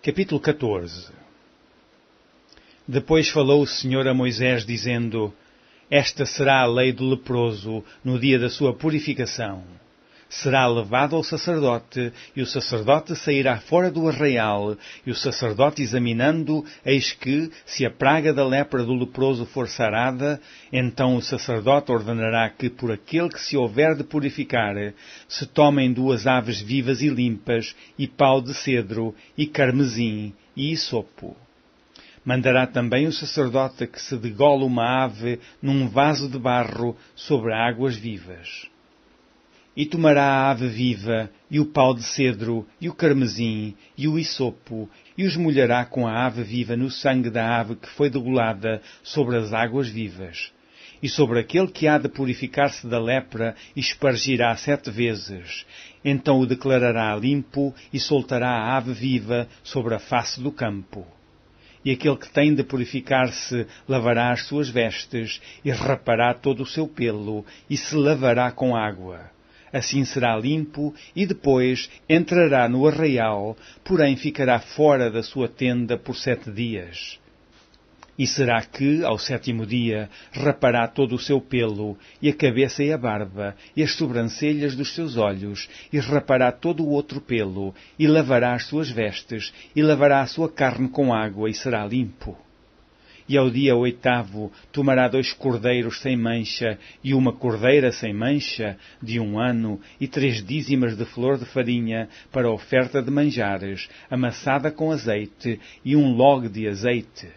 Capítulo 14. Depois falou o Senhor a Moisés, dizendo: Esta será a lei do leproso no dia da sua purificação. Será levado ao sacerdote, e o sacerdote sairá fora do arraial, e o sacerdote examinando, eis que, se a praga da lepra do leproso for sarada, então o sacerdote ordenará que, por aquele que se houver de purificar, se tomem 2 aves vivas e limpas, e pau de cedro, e carmesim, e hisopo. Mandará também o sacerdote que se degole uma ave num vaso de barro sobre águas vivas. E tomará a ave viva, e o pau de cedro, e o carmesim, e o hisopo, e os molhará com a ave viva no sangue da ave que foi degolada sobre as águas vivas. E sobre aquele que há de purificar-se da lepra, espargirá 7 vezes. Então o declarará limpo, e soltará a ave viva sobre a face do campo. E aquele que tem de purificar-se lavará as suas vestes, e rapará todo o seu pelo, e se lavará com água. Assim será limpo, e depois entrará no arraial, porém ficará fora da sua tenda por 7 dias. E será que, ao 7º dia, rapará todo o seu pelo, e a cabeça e a barba, e as sobrancelhas dos seus olhos, e rapará todo o outro pelo, e lavará as suas vestes, e lavará a sua carne com água, e será limpo. E ao dia 8º tomará 2 cordeiros sem mancha, e uma cordeira sem mancha, de 1 ano, e 3 dízimas de flor de farinha, para oferta de manjares, amassada com azeite, e 1 log de azeite.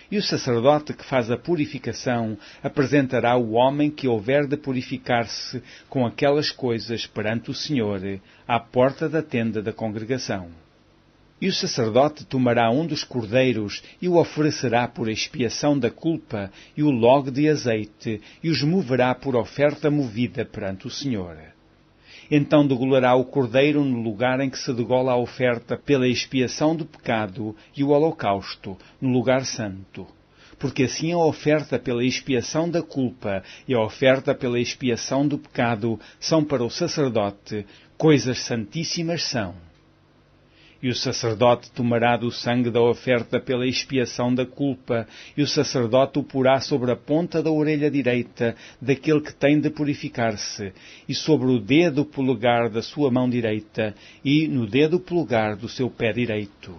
E o sacerdote que faz a purificação apresentará o homem que houver de purificar-se com aquelas coisas perante o Senhor, à porta da tenda da congregação. E o sacerdote tomará um dos cordeiros e o oferecerá por expiação da culpa e o log de azeite, e os moverá por oferta movida perante o Senhor. Então degolará o cordeiro no lugar em que se degola a oferta pela expiação do pecado e o holocausto, no lugar santo. Porque assim a oferta pela expiação da culpa e a oferta pela expiação do pecado são para o sacerdote, coisas santíssimas são. E o sacerdote tomará do sangue da oferta pela expiação da culpa, e o sacerdote o porá sobre a ponta da orelha direita daquele que tem de purificar-se, e sobre o dedo polegar da sua mão direita, e no dedo polegar do seu pé direito.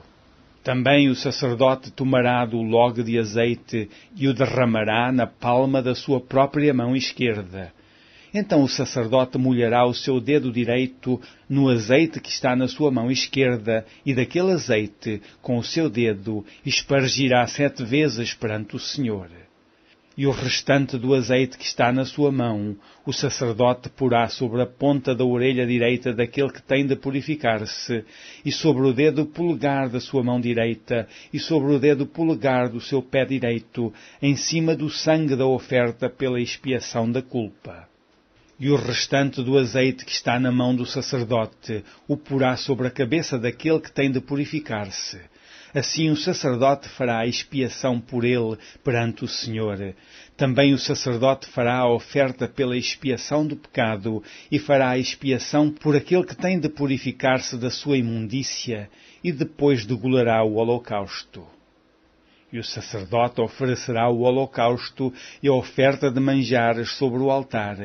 Também o sacerdote tomará do log de azeite, e o derramará na palma da sua própria mão esquerda. Então o sacerdote molhará o seu dedo direito no azeite que está na sua mão esquerda, e daquele azeite, com o seu dedo, espargirá 7 vezes perante o Senhor. E o restante do azeite que está na sua mão, o sacerdote porá sobre a ponta da orelha direita daquele que tem de purificar-se, e sobre o dedo polegar da sua mão direita, e sobre o dedo polegar do seu pé direito, em cima do sangue da oferta pela expiação da culpa. E o restante do azeite que está na mão do sacerdote o porá sobre a cabeça daquele que tem de purificar-se. Assim o sacerdote fará a expiação por ele perante o Senhor. Também o sacerdote fará a oferta pela expiação do pecado e fará a expiação por aquele que tem de purificar-se da sua imundícia, e depois degolará o holocausto. E o sacerdote oferecerá o holocausto e a oferta de manjares sobre o altar.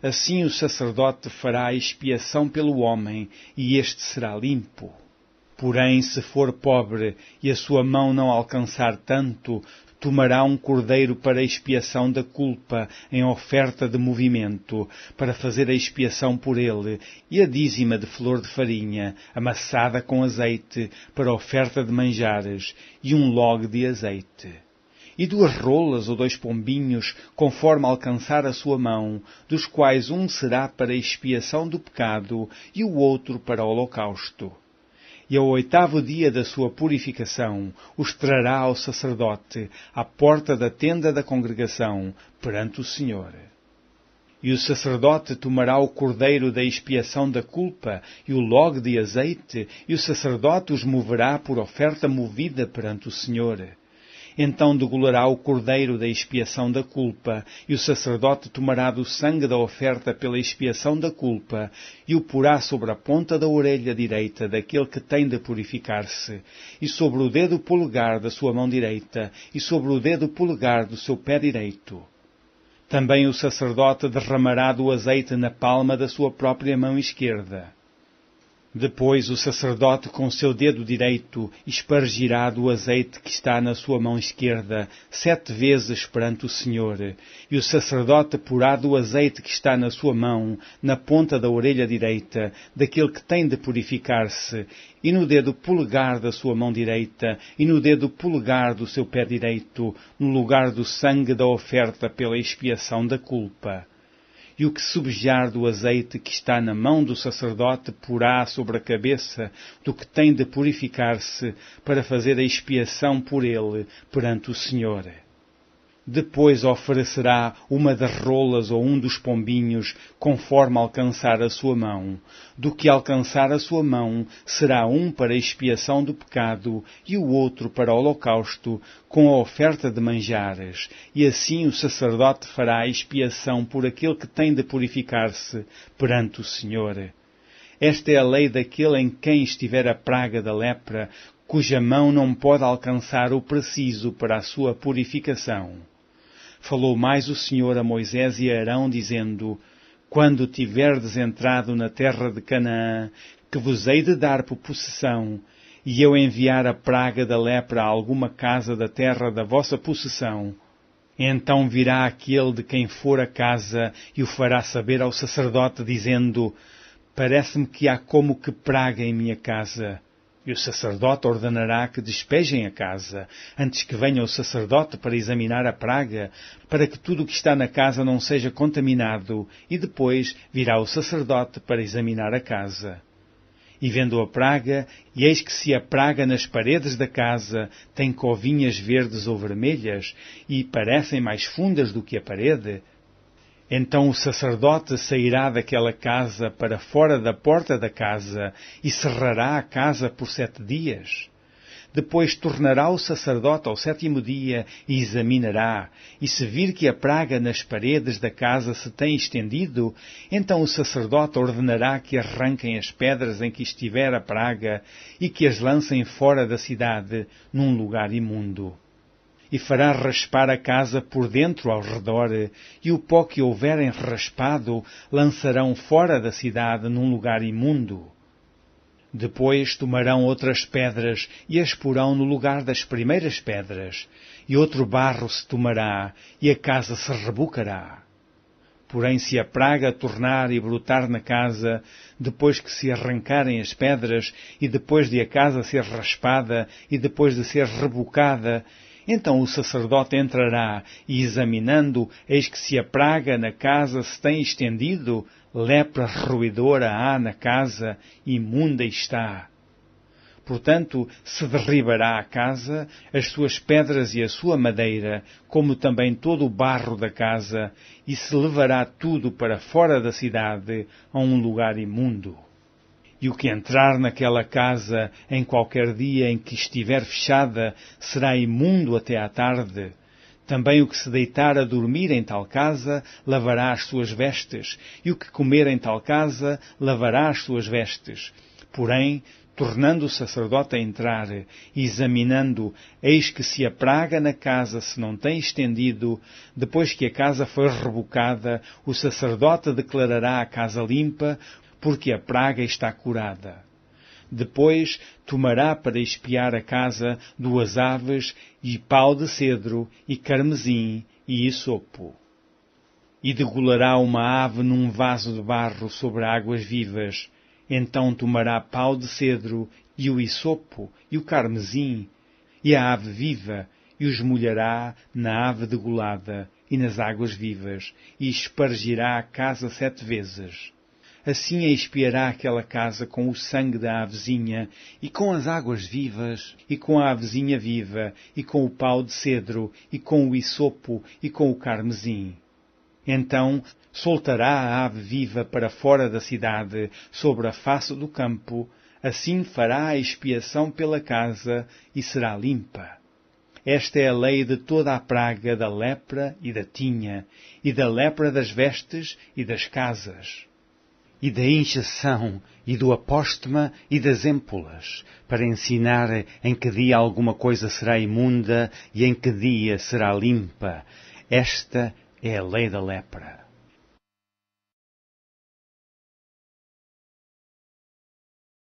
Assim o sacerdote fará a expiação pelo homem, e este será limpo. Porém, se for pobre e a sua mão não alcançar tanto, tomará um cordeiro para a expiação da culpa em oferta de movimento, para fazer a expiação por ele, e a dízima de flor de farinha, amassada com azeite, para oferta de manjares, e 1 log de azeite. E 2 rolas ou 2 pombinhos, conforme alcançar a sua mão, dos quais um será para a expiação do pecado, e o outro para o holocausto. E ao 8º dia da sua purificação, os trará ao sacerdote, à porta da tenda da congregação, perante o Senhor. E o sacerdote tomará o cordeiro da expiação da culpa e o log de azeite, e o sacerdote os moverá por oferta movida perante o Senhor. Então degolará o cordeiro da expiação da culpa, e o sacerdote tomará do sangue da oferta pela expiação da culpa, e o porá sobre a ponta da orelha direita daquele que tem de purificar-se, e sobre o dedo polegar da sua mão direita, e sobre o dedo polegar do seu pé direito. Também o sacerdote derramará do azeite na palma da sua própria mão esquerda. Depois o sacerdote com seu dedo direito espargirá do azeite que está na sua mão esquerda 7 vezes perante o Senhor, e o sacerdote porá do azeite que está na sua mão, na ponta da orelha direita, daquele que tem de purificar-se, e no dedo polegar da sua mão direita, e no dedo polegar do seu pé direito, no lugar do sangue da oferta pela expiação da culpa. E o que subjar do azeite que está na mão do sacerdote porá sobre a cabeça do que tem de purificar-se para fazer a expiação por ele perante o Senhor. Depois oferecerá uma das rolas ou um dos pombinhos, conforme alcançar a sua mão. Do que alcançar a sua mão, será um para a expiação do pecado e o outro para o holocausto, com a oferta de manjares. E assim o sacerdote fará a expiação por aquele que tem de purificar-se perante o Senhor. Esta é a lei daquele em quem estiver a praga da lepra, cuja mão não pode alcançar o preciso para a sua purificação. Falou mais o Senhor a Moisés e a Arão, dizendo: Quando tiverdes entrado na terra de Canaã, que vos hei de dar por possessão, e eu enviar a praga da lepra a alguma casa da terra da vossa possessão, então virá aquele de quem for a casa e o fará saber ao sacerdote, dizendo: Parece-me que há como que praga em minha casa. E o sacerdote ordenará que despejem a casa, antes que venha o sacerdote para examinar a praga, para que tudo o que está na casa não seja contaminado, e depois virá o sacerdote para examinar a casa. E vendo a praga, e eis que se a praga nas paredes da casa tem covinhas verdes ou vermelhas, e parecem mais fundas do que a parede, então o sacerdote sairá daquela casa para fora da porta da casa e cerrará a casa por 7 dias. Depois tornará o sacerdote ao 7º dia e examinará, e se vir que a praga nas paredes da casa se tem estendido, então o sacerdote ordenará que arranquem as pedras em que estiver a praga e que as lancem fora da cidade, num lugar imundo. E fará raspar a casa por dentro ao redor, e o pó que houverem raspado lançarão fora da cidade num lugar imundo. Depois tomarão outras pedras e as porão no lugar das primeiras pedras, e outro barro se tomará, e a casa se rebocará. Porém, se a praga tornar e brotar na casa, depois que se arrancarem as pedras, e depois de a casa ser raspada, e depois de ser rebocada, então o sacerdote entrará e, examinando, eis que se a praga na casa se tem estendido, lepra roedora há na casa, imunda está. Portanto, se derribará a casa, as suas pedras e a sua madeira, como também todo o barro da casa, e se levará tudo para fora da cidade, a um lugar imundo. E o que entrar naquela casa em qualquer dia em que estiver fechada será imundo até à tarde. Também o que se deitar a dormir em tal casa lavará as suas vestes, e o que comer em tal casa lavará as suas vestes. Porém, tornando o sacerdote a entrar e examinando, eis que se a praga na casa se não tem estendido, depois que a casa foi rebocada, o sacerdote declarará a casa limpa, porque a praga está curada. Depois tomará para espiar a casa 2 aves e pau de cedro e carmesim e hisopo. E degolará uma ave num vaso de barro sobre águas vivas. Então tomará pau de cedro e o hisopo e o carmesim e a ave viva e os molhará na ave degolada e nas águas vivas e espargirá a casa 7 vezes. Assim expiará aquela casa com o sangue da avezinha, e com as águas vivas, e com a avezinha viva, e com o pau de cedro, e com o hisopo, e com o carmesim. Então soltará a ave viva para fora da cidade, sobre a face do campo, assim fará a expiação pela casa, e será limpa. Esta é a lei de toda a praga da lepra e da tinha, e da lepra das vestes e das casas, e da injeção, e do apóstema e das êmpulas, para ensinar em que dia alguma coisa será imunda e em que dia será limpa. Esta é a lei da lepra.